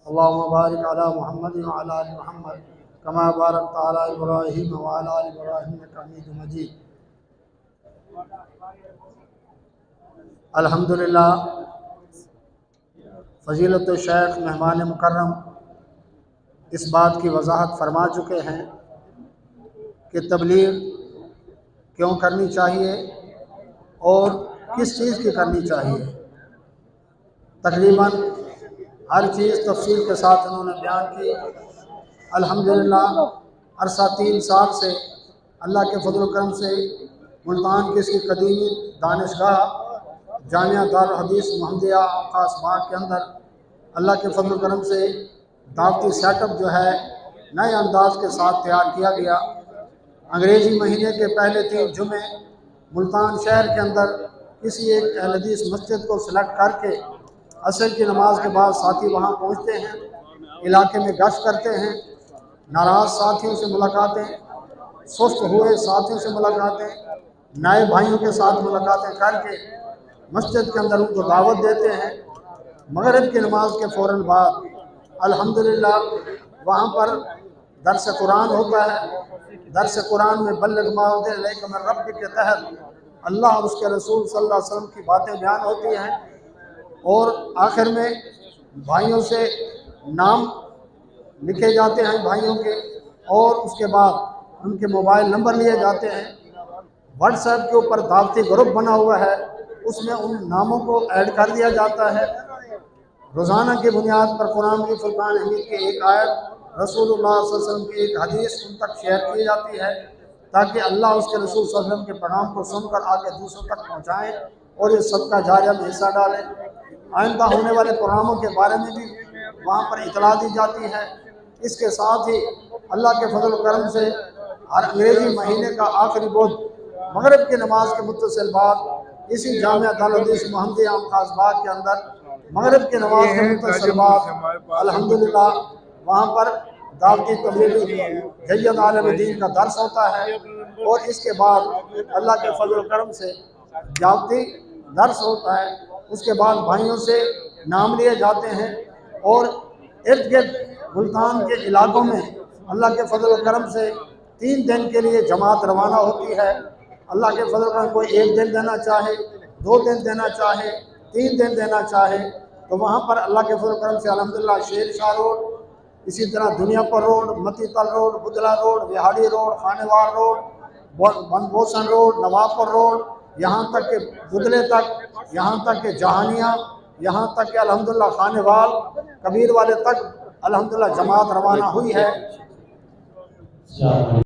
اللهم بارك على محمد وعلى آل محمد كما باركت على إبراهيم وعلى آل إبراهيم إنك حميد مجيد. الحمدللہ فضیلت الشیخ مہمان مکرم اس بات کی وضاحت فرما چکے ہیں کہ تبلیغ کیوں کرنی چاہیے اور کس چیز کی کرنی چاہیے. تقریباً ہر چیز تفصیل کے ساتھ انہوں نے بیان کی. الحمدللہ عرصہ 3 سال سے اللہ کے فضل و کرم سے ملتان کی اس کی قدیمی دانشگاہ جامعہ دارالحدیث محمدیہ آقاس باغ کے اندر اللہ کے فضل و کرم سے دعوتی سیٹ اپ جو ہے نئے انداز کے ساتھ تیار کیا گیا. انگریزی مہینے کے پہلے 3 جمعے ملتان شہر کے اندر کسی ایک اہل حدیث مسجد کو سلیکٹ کر کے عصر کی نماز کے بعد ساتھی وہاں پہنچتے ہیں، علاقے میں گشت کرتے ہیں، ناراض ساتھیوں سے ملاقاتیں، سست ہوئے ساتھیوں سے ملاقاتیں، نئے بھائیوں کے ساتھ ملاقاتیں کر کے مسجد کے اندر ان کو دعوت دیتے ہیں. مغرب کی نماز کے فوراً بعد الحمدللہ وہاں پر درس قرآن ہوتا ہے. درس قرآن میں بلغ ما انزل الیک من ربک کے تحت اللہ اور اس کے رسول صلی اللہ علیہ وسلم کی باتیں بیان ہوتی ہیں، اور آخر میں بھائیوں سے نام لکھے جاتے ہیں بھائیوں کے، اور اس کے بعد ان کے موبائل نمبر لیے جاتے ہیں. واٹس ایپ کے اوپر دعوتی گروپ بنا ہوا ہے، اس میں ان ناموں کو ایڈ کر دیا جاتا ہے. روزانہ کی بنیاد پر قرآن کی فرقان حمید کی ایک آیت، رسول اللہ صلی اللہ علیہ وسلم کی ایک حدیث ان تک شیئر کی جاتی ہے تاکہ اللہ اس کے رسول صلی اللہ علیہ وسلم کے پیغام کو سن کر آگے دوسروں تک پہنچائیں اور یہ صدقہ جاریہ میں حصہ ڈالیں. آئندہ ہونے والے پروگراموں کے بارے میں بھی وہاں پر اطلاع دی جاتی ہے. اس کے ساتھ ہی اللہ کے فضل و کرم سے ہر انگریزی مہینے کا آخری بدھ مغرب کی نماز کے متصل بعد اسی جامعہ دارالحدیث محمدیہ آقاس باغ کے اندر مغرب کی نماز کے متصل بعد الحمدللہ وہاں پر دعوتی تبلیغی جید عالم دین کا درس ہوتا ہے، اور اس کے بعد اللہ کے فضل و کرم سے دعوتی درس ہوتا ہے. اس کے بعد بھائیوں سے نام لیے جاتے ہیں، اور ارد گرد ملتان کے علاقوں میں اللہ کے فضل و کرم سے 3 دن کے لیے جماعت روانہ ہوتی ہے. اللہ کے فضل و کرم کوئی 1 دن دینا چاہے، 2 دن دینا چاہے، 3 دن دینا چاہے تو وہاں پر اللہ کے فضل و کرم سے الحمدللہ شیر شاہ روڈ، اسی طرح دنیا پر روڈ، متی تل روڈ، بدلہ روڈ، وہاڑی روڈ، خانے وار روڈ، بن بوسن روڈ، نوابپور روڈ، یہاں تک کہ بدلے تک، یہاں تک کہ جہانیہ، یہاں تک کہ الحمدللہ خانے وال کبیر والے تک الحمدللہ جماعت روانہ ہوئی ہے.